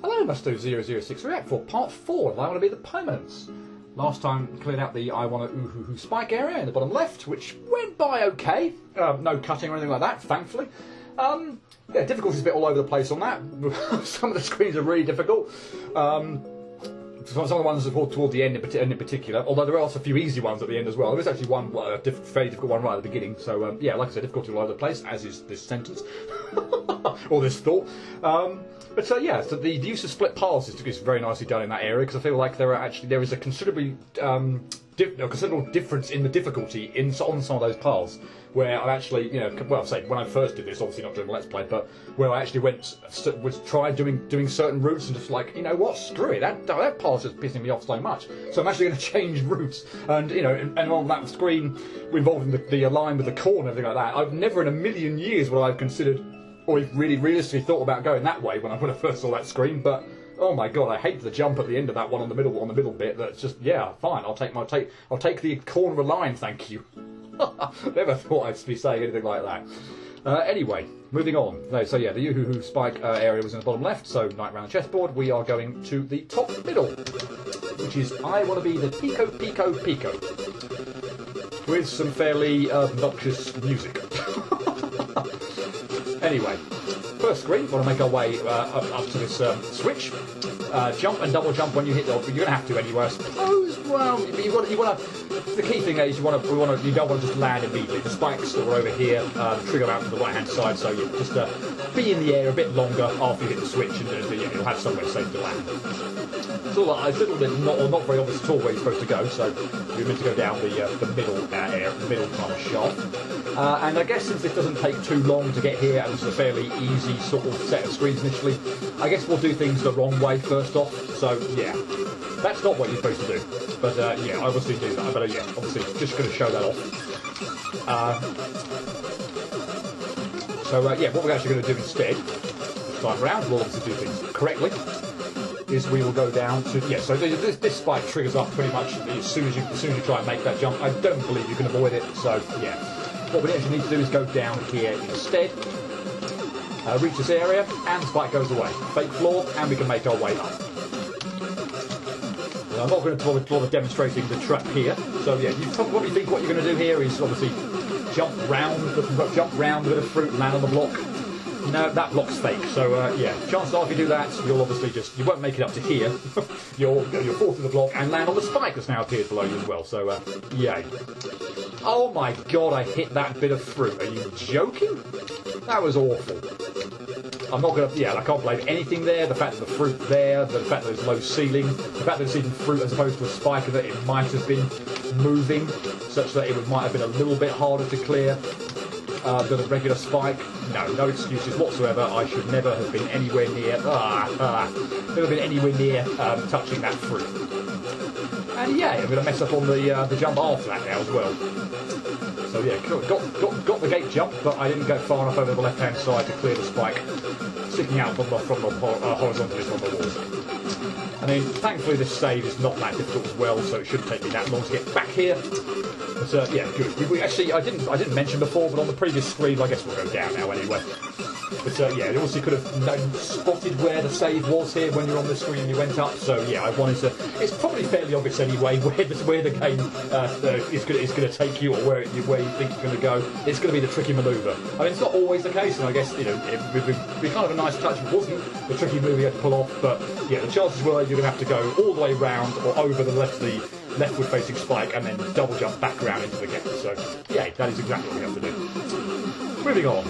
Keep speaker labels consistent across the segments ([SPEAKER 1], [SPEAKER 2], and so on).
[SPEAKER 1] Hello, Mr. 006. We're back for part 4 of I Wanna Be the Permanence. Last time cleared out the I Wanna Spike area in the bottom left, which went by okay. No cutting or anything like that, thankfully. Yeah, difficulty's a bit all over the place on that. Some of the screens are really difficult. Some of the ones toward the end in particular, although there are also a few easy ones at the end as well. There is actually one fairly difficult one right at the beginning. So yeah, like I said, difficulty all over the place, as is this sentence or this thought. But yeah, so the use of split paths is very nicely done in that area, because I feel like there is a considerable difference in the difficulty on some of those paths, where I actually, well, say when I first did this, obviously not during the Let's Play, but where I actually tried doing certain routes and just like, you know what, screw it, that path's just pissing me off so much, so I'm actually going to change routes, and and on that screen involving the line with the core and everything like that, I've never in a million years would I have considered or really realistically thought about going that way when I first saw that screen, but oh my god, I hate the jump at the end of that one on the middle bit. That's just, yeah, fine. I'll take the corner of the line, thank you. Never thought I'd be saying anything like that. Anyway, moving on. So yeah, the Yoo-hoo-hoo spike area was in the bottom left, so night round the chessboard. We are going to the top middle, which is I Wanna Be the Pico, with some fairly obnoxious music. Anyway, first screen, we want to make our way up to this switch. Jump and double jump when you hit the. You're going to have to anyway, I suppose. Well, you want to. The key thing is you don't want to just land immediately. The spikes that are over here trigger out to the right hand side, so you just be in the air a bit longer after you hit the switch, and you'll have somewhere safe to land. It's a little bit not very obvious at all where you're supposed to go, so you're meant to go down the middle kind of shaft. And I guess since this doesn't take too long to get here, and it's a fairly easy sort of set of screens initially, I guess we'll do things the wrong way first off. So yeah, that's not what you're supposed to do. But yeah, I obviously do that. But yeah, obviously just going to show that off. So yeah, what we're actually going to do instead, this time round, we'll obviously do things correctly, is we will go down to, yeah, so this spike triggers up pretty much as soon as you try and make that jump. I don't believe you can avoid it, so yeah. What we actually need to do is go down here instead, reach this area, and the spike goes away. Fake floor, and we can make our way up. Now, I'm not going to bother demonstrating the trap here, so yeah, you probably think what you're going to do here is obviously jump round a bit of fruit and land on the block. No, that block's fake, so yeah, chances are if you do that, you'll obviously you won't make it up to here. You'll fall through the block and land on the spike that's now appeared below you as well, so yay. Oh my god, I hit that bit of fruit. Are you joking? That was awful. I'm not going to, yeah, I can't blame anything there. The fact that the fruit there, the fact that there's low ceiling, the fact that it's even fruit as opposed to a spike, and that it might have been moving, such that it might have been a little bit harder to clear than a regular spike. No excuses whatsoever. I should never have been anywhere near, never been anywhere near touching that fruit. And yeah, I'm going to mess up on the jump after that now as well. So yeah, got the gate jump, but I didn't go far enough over the left-hand side to clear the spike sticking out from the horizontally from the wall. I mean, thankfully this save is not that difficult as well, so it shouldn't take me that long to get back here. But yeah, good. We actually, I didn't mention before, but on the previous screen, I guess we'll go down now anyway. But yeah, you also could have spotted where the save was here when you're on the screen and you went up. So yeah, I wanted to. It's probably fairly obvious anyway where the game is going to take you, or where you think it's going to go. It's going to be the tricky manoeuvre. I mean, it's not always the case, and I guess it would be kind of a nice touch if it wasn't the tricky move you had to pull off. But yeah, the chances were you're going to have to go all the way round or over the leftward facing spike and then double jump back around into the gap. So yeah, that is exactly what we have to do. Moving on.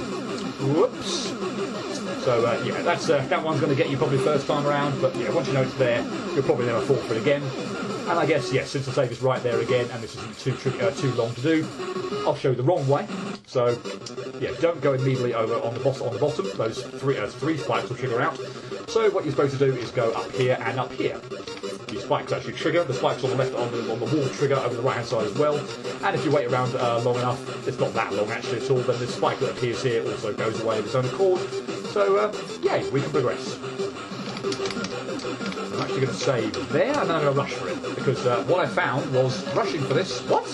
[SPEAKER 1] Whoops. So yeah, that one's going to get you probably first time around, but yeah, once you know it's there, you'll probably never fall for it again. And I guess, yeah, since the save is right there again, and this isn't too long to do, I'll show you the wrong way. So yeah, don't go immediately over on the bottom. Those three spikes will trigger out. So what you're supposed to do is go up here and up here. The spikes actually trigger. The spikes on the left on the wall trigger over the right hand side as well. And if you wait around long enough, it's not that long actually at all, then the spike that appears here also goes away of its own accord. So yay, we can progress. I'm actually going to save there, and then I'm going to rush for it, because what I found was rushing for this. What?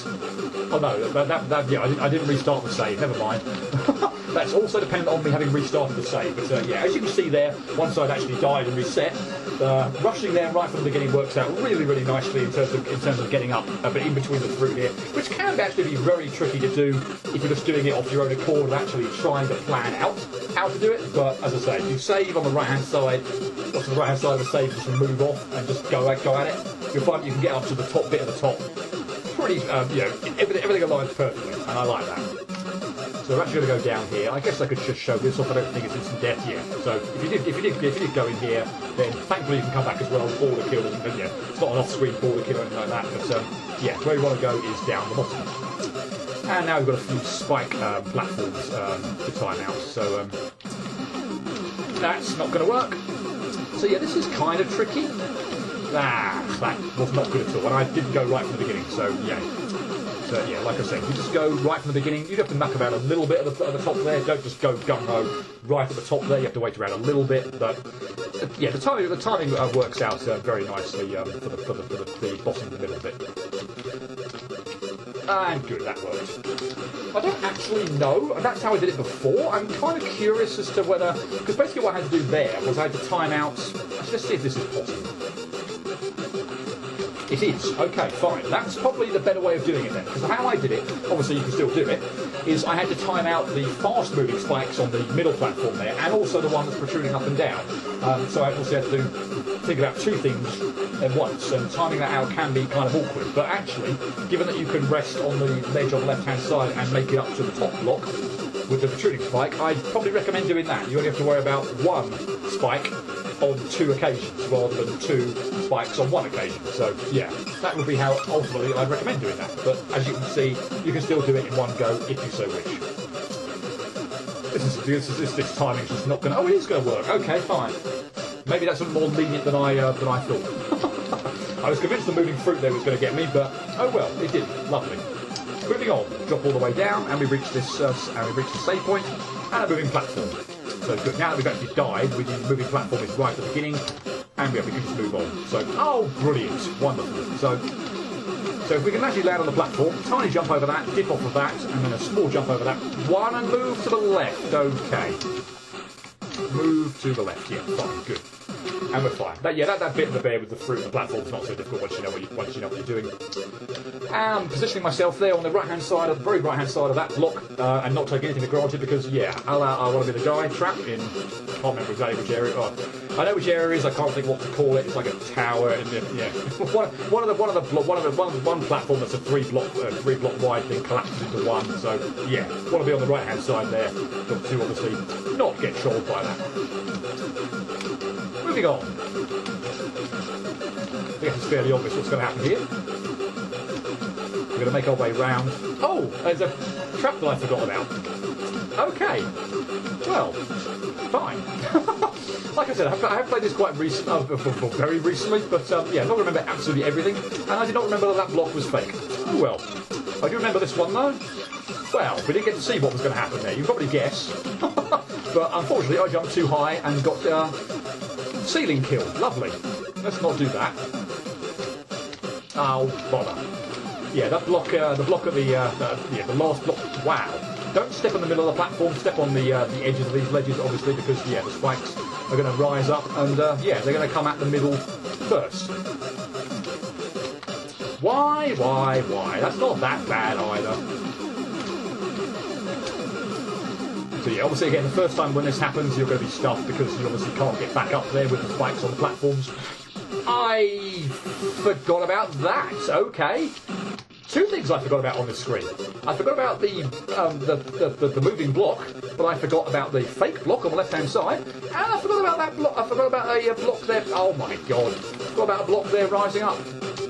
[SPEAKER 1] Oh no, yeah, I didn't restart the save. Never mind. That's also dependent on me having restarted the save. But yeah, as you can see there, once I'd actually died and reset, rushing there right from the beginning works out really, really nicely in terms of getting up a bit in between the fruit here, which can actually be very tricky to do if you're just doing it off your own accord and actually trying to plan out how to do it. But as I say, if you save on the right hand side, got to the right hand side of the save, just move off and just go at it, you'll find you can get up to the top bit of the top. Pretty, you know, everything aligns perfectly, and I like that. So we're actually going to go down here. I guess I could just show this off. I don't think it's instant death yet. So if you did go in here, then thankfully you can come back as well. Border kill, and yeah, it's not an off-screen border kill or anything like that. But yeah, where you want to go is down the bottom. And now we've got a few spike platforms to time out. So that's not going to work. So yeah, this is kind of tricky. That was not good at all, and I didn't go right from the beginning. So yeah. So yeah, like I said, you just go right from the beginning. You have to muck about a little bit at the top there. Don't just go gung-ho right at the top there. You have to wait around a little bit. But yeah, the timing works out very nicely for the bottom of the middle bit. And good, that worked. I don't actually know. That's how I did it before. I'm kind of curious as to whether, because basically what I had to do there was I had to time out. Let's see if this is possible. It is. Okay, fine. That's probably the better way of doing it then. Because how I did it, obviously you can still do it, is I had to time out the fast-moving spikes on the middle platform there, and also the one that's protruding up and down. So I also had to think about two things at once, and timing that out can be kind of awkward. But actually, given that you can rest on the ledge on the left-hand side and make it up to the top block with the protruding spike, I'd probably recommend doing that. You only have to worry about one spike on two occasions rather than two spikes on one occasion. So yeah, that would be how ultimately I'd recommend doing that. But as you can see, you can still do it in one go if you so wish. This timing's just not going to... Oh, it is going to work. Okay, fine. Maybe that's a more lenient than I thought. I was convinced the moving fruit there was going to get me, but oh well, it did. Lovely. Moving on, drop all the way down, and we reach this, the save point and a moving platform. So good. Now that we've actually died, the moving platform is right at the beginning, and we can just move on. So, oh, brilliant, wonderful. So if we can actually land on the platform, tiny jump over that, dip off of that, and then a small jump over that one, and move to the left. Okay. Move to the left. Yeah, fine, good. And we're fine. That bit of the bear with the fruit and the platform is not so difficult once you know what you're doing. Positioning myself there on the right-hand side, very right-hand side of that block, and not taking anything for granted because, yeah, I want to be the guy trapped in... I can't remember exactly which area. Oh, I know which area it is. I can't think what to call it. It's like a tower, and yeah, one platform that's a three block wide thing collapses into one. So yeah, want to be on the right-hand side there, but to obviously not get trolled by that. Moving on. I guess it's fairly obvious what's going to happen here. We're going to make our way round. Oh, there's a trap that I forgot about. Okay. Well, fine. Like I said, I have played this quite very recently, but yeah, I don't remember absolutely everything, and I did not remember that block was fake. Oh well. I do remember this one though. Well, we didn't get to see what was going to happen there. You can probably guess. But unfortunately, I jumped too high and got ceiling kill. Lovely. Let's not do that. Oh, bother. Yeah, that block, the block at the last block. Wow. Don't step on the middle of the platform. Step on the edges of these ledges, obviously, because yeah, the spikes are going to rise up, and yeah, they're going to come at the middle first. Why? That's not that bad either. So yeah, obviously again, the first time when this happens, you're going to be stuffed because you obviously can't get back up there with the spikes on the platforms. I forgot about that. Okay. Two things I forgot about on this screen. I forgot about the moving block, but I forgot about the fake block on the left-hand side, and I forgot about that block. I forgot about a block there. Oh my god! I forgot about a block there rising up.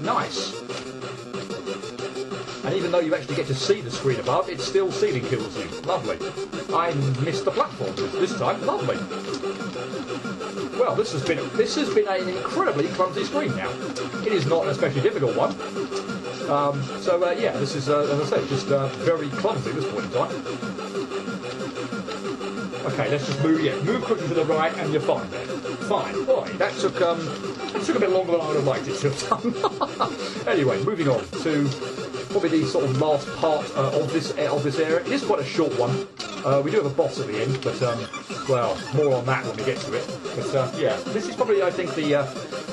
[SPEAKER 1] Nice. And even though you actually get to see the screen above, it still ceiling kills you. Lovely. I missed the platform this time. Lovely. Well, this has been an incredibly clumsy screen now. It is not an especially difficult one. So yeah, this is, as I said, just very clumsy at this point in time. Okay, let's just move. Yeah, move quickly to the right, and you're fine there. Fine. Boy, that took a bit longer than I would have liked it to have done. Anyway, moving on to probably the sort of last part of this area. It is quite a short one. We do have a boss at the end, but, well, more on that when we get to it. But, yeah, this is probably, I think, the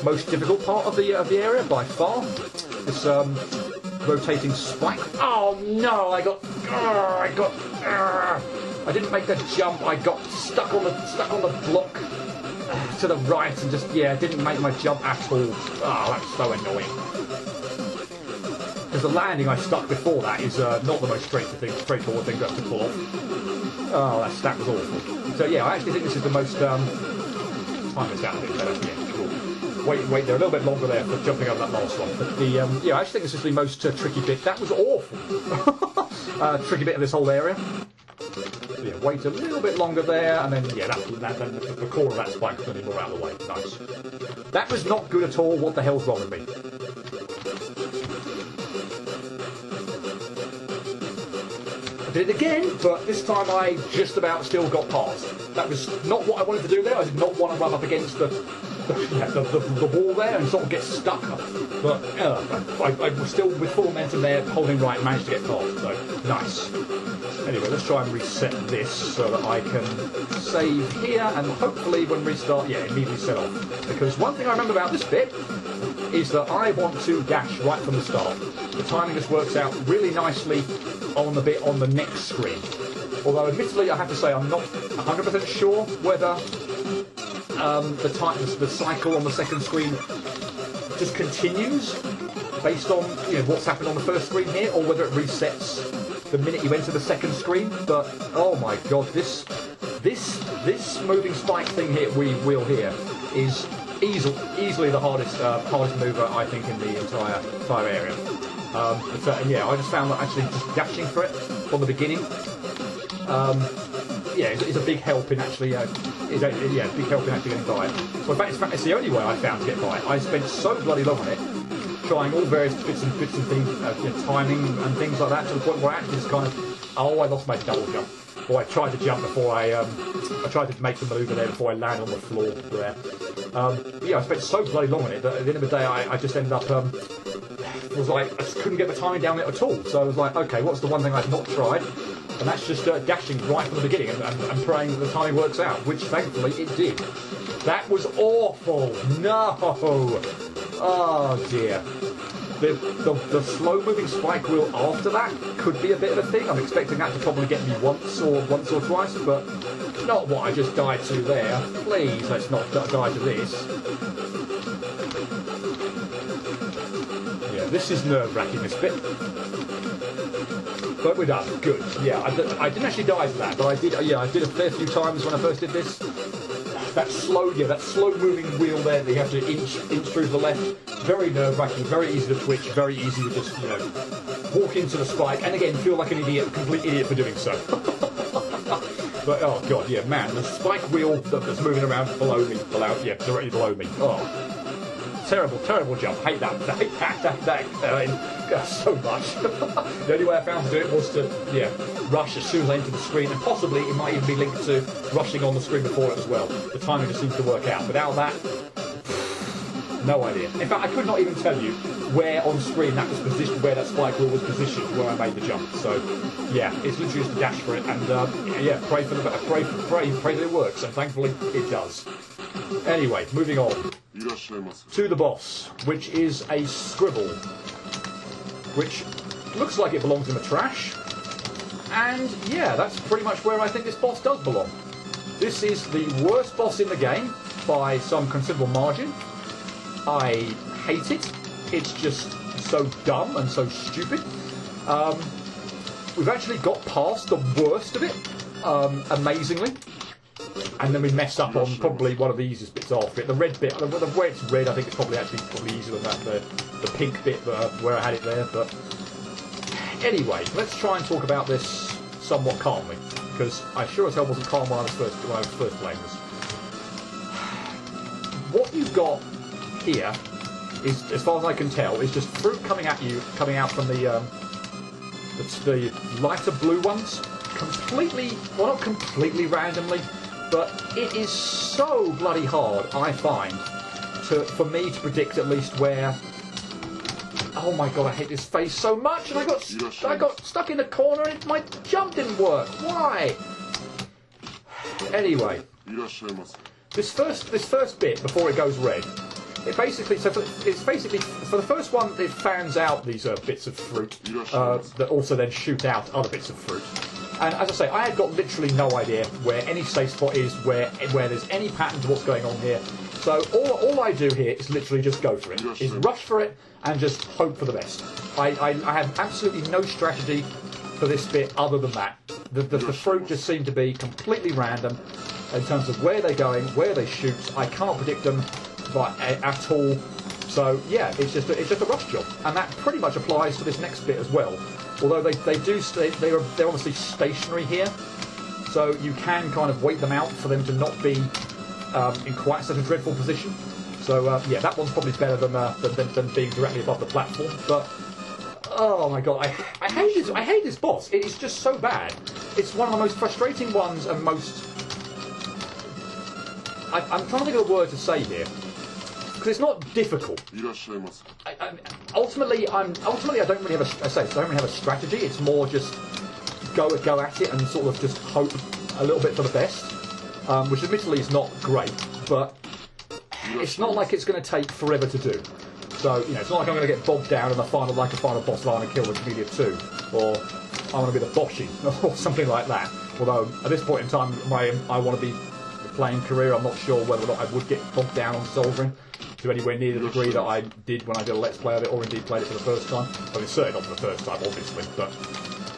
[SPEAKER 1] most difficult part of the area by far. This rotating spike. Oh, no, I didn't make the jump. I got stuck on the block to the right and just, yeah, didn't make my jump at all. Oh, that's so annoying. Because the landing I stuck before that is not the most straightforward thing to have to pull off. Oh, that was awful. So yeah, I actually think this is the most... time this down a bit better. Yeah, cool. Wait there a little bit longer there for jumping over that last one. But the yeah, I actually think this is the most tricky bit. That was awful. Tricky bit of this whole area. So yeah, wait a little bit longer there, and then yeah, the core of that spike is going to be more out of the way. Nice. That was not good at all. What the hell's wrong with me? I did it again, but this time I just about still got past. That was not what I wanted to do there. I did not want to run up against the wall there and sort of get stuck. But I was still with full momentum there, holding right, managed to get past. So nice. Anyway, let's try and reset this so that I can save here and hopefully when restart, yeah, immediately set off. Because one thing I remember about this bit is that I want to dash right from the start. The timing just works out really nicely on the bit on the next screen. Although admittedly I have to say I'm not 100% sure whether the cycle on the second screen just continues based on what's happened on the first screen here, or whether it resets the minute you enter the second screen. But oh my god, this moving spike thing here wheel here is easily the hardest mover I think in the entire area. But yeah, I just found that actually just dashing for it from the beginning, yeah, is a big help in actually, big help in actually getting by it. Well, in fact, it's the only way I found to get by it. I spent so bloody long on it, trying all various bits and things, timing and things like that, to the point where I actually just kind of, I lost my double jump. Or I tried to jump before I tried to make the manoeuvre there before I landed on the floor there. Yeah, I spent so bloody long on it that at the end of the day I just ended up, was like, I just couldn't get the timing down it at all. So I was like, okay, what's the one thing I've not tried? And that's just dashing right from the beginning and praying that the timing works out, which thankfully it did. That was awful. No. Oh dear. The slow-moving spike wheel after that could be a bit of a thing. I'm expecting that to probably get me once or twice, but not what I just died to there. Please, let's not die to this. Yeah, this is nerve-wracking, this bit. But we're done. Good. Yeah, I didn't actually die to that, but I did. Yeah, I did a fair few times when I first did this. That slow-moving wheel there that you have to inch through to the left. Very nerve-wracking, very easy to twitch, very easy to just, walk into the spike, and again, feel like an idiot, complete idiot for doing so. But, oh god, yeah, man, the spike wheel that's moving around below me, directly below me. Oh. Terrible jump. Hate that so much. The only way I found to do it was to, rush as soon as I entered the screen, and possibly it might even be linked to rushing on the screen before it as well. The timing just seems to work out. Without that, no idea. In fact, I could not even tell you where on screen that was positioned, where that spike wheel was positioned where I made the jump. So, yeah, it's literally just a dash for it, and pray that it works, and thankfully it does. Anyway, moving on to the boss, which is a Scribble, which looks like it belongs in the trash. And yeah, that's pretty much where I think this boss does belong. This is the worst boss in the game by some considerable margin. I hate it. It's just so dumb and so stupid. We've actually got past the worst of it, amazingely. And then we mess up on probably one of the easiest bits after it. The red bit, where it's red, I think it's probably easier than that. The pink bit where I had it there. But anyway, let's try and talk about this somewhat calmly, because I sure as hell wasn't calm when I was first playing this. What you've got here is, as far as I can tell, is just fruit coming out from the lighter blue ones, not completely randomly. But it is so bloody hard, I find, for me to predict at least where. Oh my god, I hate this phase so much, and I got stuck in the corner, and my jump didn't work. Why? Anyway, this first bit before it goes red, it's basically for the first one it fans out these bits of fruit that also then shoot out other bits of fruit. And as I say, I had got literally no idea where any safe spot is, where there's any pattern to what's going on here. So all I do here is literally just go for it, is rush for it and just hope for the best. I have absolutely no strategy for this bit other than that. The fruit just seem to be completely random in terms of where they're going, where they shoot. I can't predict them at all. So yeah, it's just a rush job, and that pretty much applies to this next bit as well. Although they're obviously stationary here, so you can kind of wait them out for them to not be in quite such a dreadful position. So yeah, that one's probably better than being directly above the platform. But oh my god, I hate this boss. It is just so bad. It's one of the most frustrating ones and most. I'm trying to think of a word to say here, because it's not difficult. Ultimately, I don't really have a strategy. It's more just go at it and sort of just hope a little bit for the best, which admittedly is not great, but it's not like it's going to take forever to do. So it's not like I'm going to get bogged down in a final boss of I Wanna Kill the Chameleon 2, or I Want to Be the Boshi, or something like that. Although at this point in time, my I Want to Be playing career, I'm not sure whether or not I would get bogged down on solving to anywhere near the degree that I did when I did a Let's Play of it, or indeed played it for the first time. I mean, certainly not for the first time, obviously, but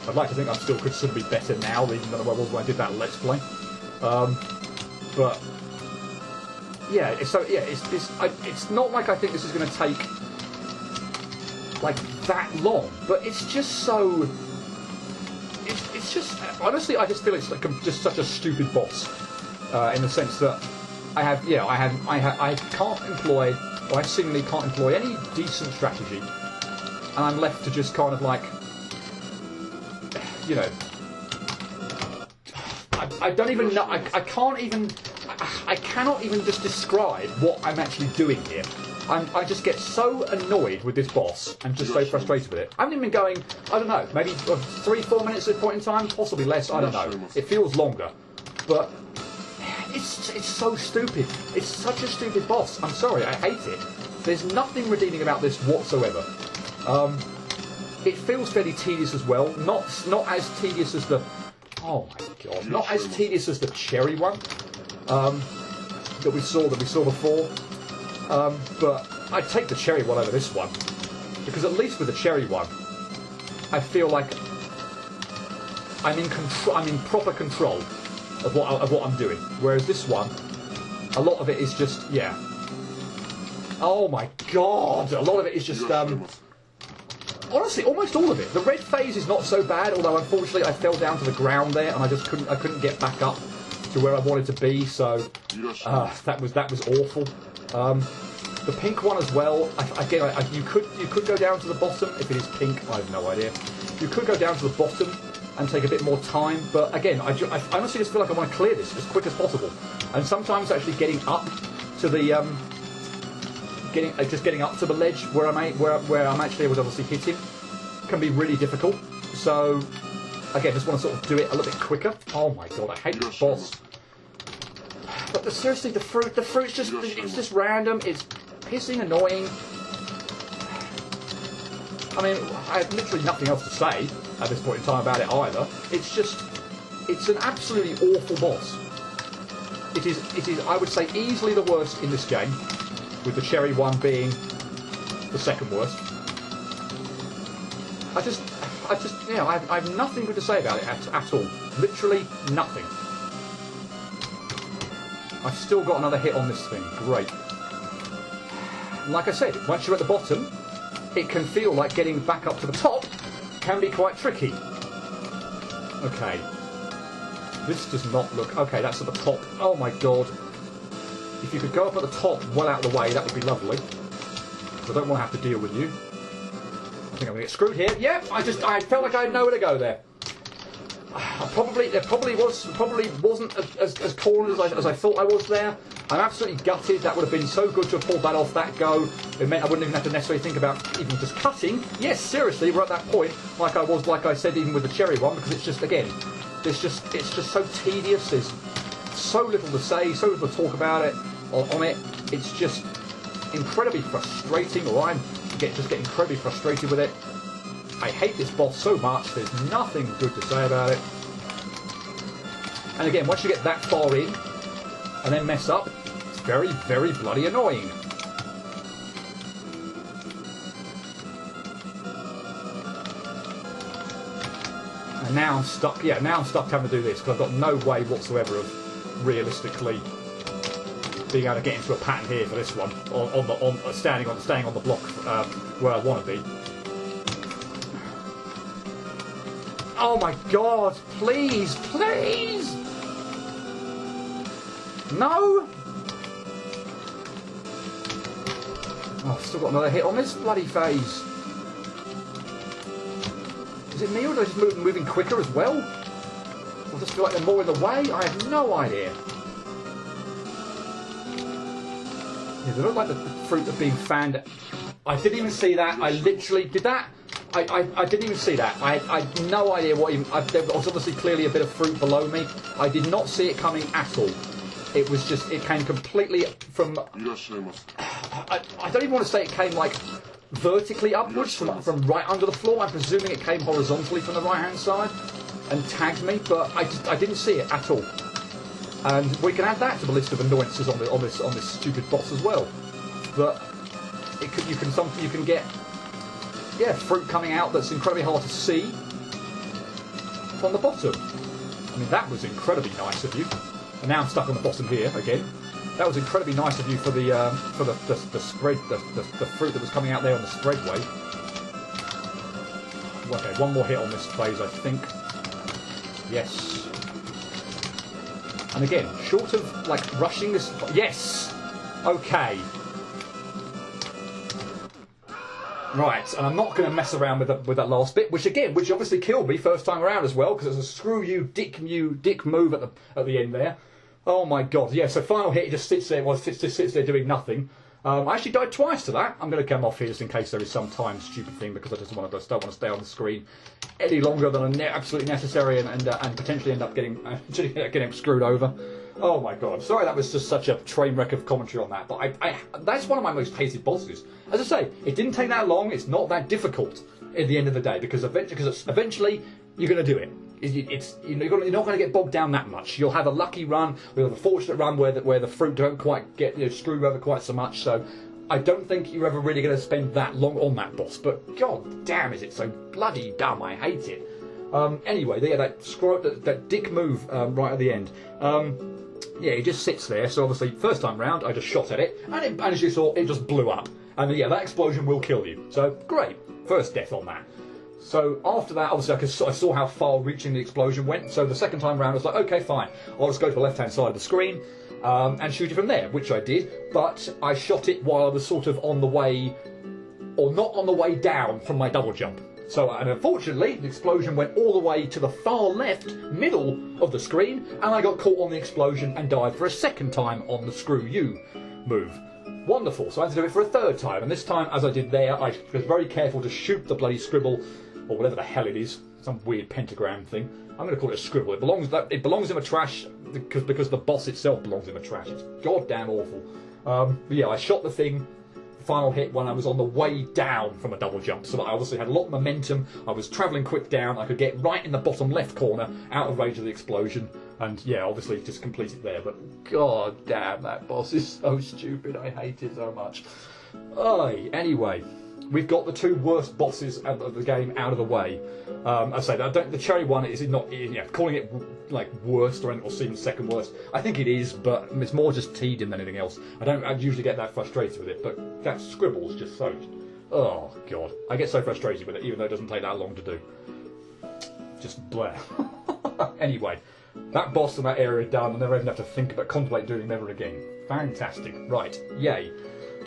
[SPEAKER 1] I'd like to think I'm still considerably better now even than I was when I did that Let's Play. But yeah, it's not like I think this is going to take like that long, but it's just so. It's just honestly, I just feel it's like just such a stupid boss. In the sense that I can't employ, or I seemingly can't employ any decent strategy, and I'm left to just kind of like, I don't even know, I cannot even just describe what I'm actually doing here. I just get so annoyed with this boss and just so frustrated with it. I haven't even been going, I don't know, maybe 3-4 minutes at a point in time, possibly less, I don't know. It feels longer, but it's so stupid. It's such a stupid boss. I'm sorry, I hate it. There's nothing redeeming about this whatsoever. It feels fairly tedious as well. Not as tedious as the. Oh my god! Not as tedious as the cherry one that we saw before. But I'd take the cherry one over this one, because at least with the cherry one, I feel like I'm in control. I'm in proper control of what I'm doing. Whereas this one, a lot of it is just oh my god! A lot of it is just honestly, almost all of it. The red phase is not so bad, although unfortunately I fell down to the ground there and I just couldn't get back up to where I wanted to be. So that was awful. The pink one as well. You could go down to the bottom if it is pink. I have no idea. You could go down to the bottom and take a bit more time, but again, I honestly just feel like I want to clear this as quick as possible. And sometimes actually getting up to the getting up to the ledge where I'm actually able to obviously hit him can be really difficult. So again, just want to sort of do it a little bit quicker. Oh my god, I hate this boss. But seriously, the fruit's just random. It's pissing annoying. I mean, I have literally nothing else to say at this point in time about it either. It's an absolutely awful boss. It is, I would say, easily the worst in this game, with the cherry one being the second worst. I have nothing good to say about it at all. Literally nothing. I've still got another hit on this thing. Great. Like I said, once you're at the bottom, it can feel like getting back up to the top can be quite tricky. Okay. This does not look... Okay, that's at the top. Oh my god. If you could go up at the top, well out of the way, that would be lovely. Because I don't want to have to deal with you. I think I'm going to get screwed here. Yep, I felt like I had nowhere to go there. It probably wasn't as cornered as I thought I was there. I'm absolutely gutted. That would have been so good to have pulled that off that go. It meant I wouldn't even have to necessarily think about even just cutting. Yes, seriously, we're at that point, like I said, even with the cherry one, because it's just, again, it's just so tedious. There's so little to say, so little to talk about it on it. It's just incredibly frustrating, or I'm just getting incredibly frustrated with it. I hate this boss so much. There's nothing good to say about it. And again, once you get that far in and then mess up, it's very, very bloody annoying. And now I'm stuck. Yeah, now I'm stuck having to do this because I've got no way whatsoever of realistically being able to get into a pattern here for this one, staying on the block where I want to be. Oh my God! Please, please! No! Oh, I've still got another hit on this bloody phase. Is it me, or do I just moving quicker as well? Or just feel like they're more in the way? I have no idea. Yeah, they look like the fruit are being fanned. I didn't even see that. I literally did that. I didn't even see that. I had no idea what even. There was obviously clearly a bit of fruit below me. I did not see it coming at all. It was just. It came completely from. I don't even want to say it came like vertically upwards from right under the floor. I'm presuming it came horizontally from the right hand side and tagged me, but I didn't see it at all. And we can add that to the list of annoyances on this stupid boss as well. But you can get fruit coming out that's incredibly hard to see from the bottom. I mean, that was incredibly nice of you. And now I'm stuck on the bottom here again. That was incredibly nice of you for the spread, the fruit that was coming out there on the spreadway. Okay, one more hit on this phase, I think. Yes. And again, short of like rushing this. Yes. Okay. Right, and I'm not going to mess around with that last bit, which obviously killed me first time around as well, because it's a screw you, dick move at the end there. Oh my God, yeah. So final hit, it just sits there. Well, it just sits there doing nothing. I actually died twice to that. I'm going to come off here just in case there is some time stupid thing, because I just don't want to stay on the screen any longer than absolutely necessary, and potentially end up getting screwed over. Oh my God! Sorry, that was just such a train wreck of commentary on that. But that's one of my most hated bosses. As I say, it didn't take that long. It's not that difficult at the end of the day, because eventually you're going to do it. You're not going to get bogged down that much. You'll have a lucky run, you'll have a fortunate run where the fruit don't quite get screwed over quite so much. So I don't think you're ever really going to spend that long on that boss. But God damn, is it so bloody dumb? I hate it. Anyway, that dick move right at the end. Yeah, it just sits there. So obviously, first time round, I just shot at it, and as you saw, it just blew up. And yeah, that explosion will kill you. So great, first death on that. So after that, obviously, I saw how far-reaching the explosion went. So the second time round, I was like, okay, fine. I'll just go to the left-hand side of the screen and shoot it from there, which I did. But I shot it while I was sort of on the way, or not on the way down from my double jump. So, and unfortunately, the explosion went all the way to the far left middle of the screen, and I got caught on the explosion and died for a second time on the screw you move. Wonderful. So I had to do it for a third time, and this time, as I did there, I was very careful to shoot the bloody scribble, or whatever the hell it is, some weird pentagram thing. I'm going to call it a scribble. It belongs in the trash because the boss itself belongs in the trash. It's goddamn awful. But yeah, I shot the thing. Final hit when I was on the way down from a double jump, so that I obviously had a lot of momentum. I was travelling quick down. I could get right in the bottom left corner, out of range of the explosion, and yeah, obviously just complete it there. But god damn, that boss is so stupid. I hate it so much. Anyway, we've got the two worst bosses of the game out of the way. I say that the cherry one is not, calling it like worst or even second worst. I think it is, but it's more just tedium than anything else. I usually get that frustrated with it, but that Scribble's just so. Oh god, I get so frustrated with it, even though it doesn't take that long to do. Just blah. Anyway, that boss in that area done. I'll never even have to contemplate doing them ever again. Fantastic. Right, yay.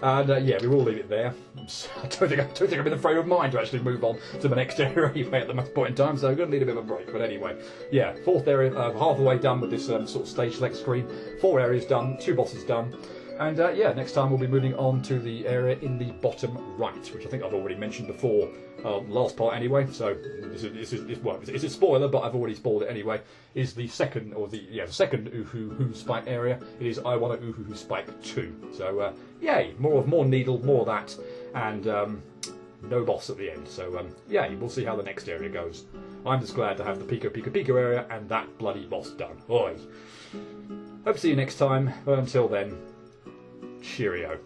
[SPEAKER 1] And yeah, we will leave it there. I don't think I'm in the frame of mind to actually move on to the next area anyway at the most point in time, so I'm going to need a bit of a break. But anyway, yeah, fourth area, half the way done with this sort of stage select screen. 4 areas done, 2 bosses done. And yeah, next time we'll be moving on to the area in the bottom right, which I think I've already mentioned before, last part anyway. So this is well, it's a spoiler, but I've already spoiled it anyway. Is the second the second Oohoo Spike area? It is I Wanna Oohoo Spike 2. So yay, more needle, more of that, and no boss at the end. So yay, we'll see how the next area goes. I'm just glad to have the Picopicopico area and that bloody boss done. Oi. Hope to see you next time, but until then, cheerio.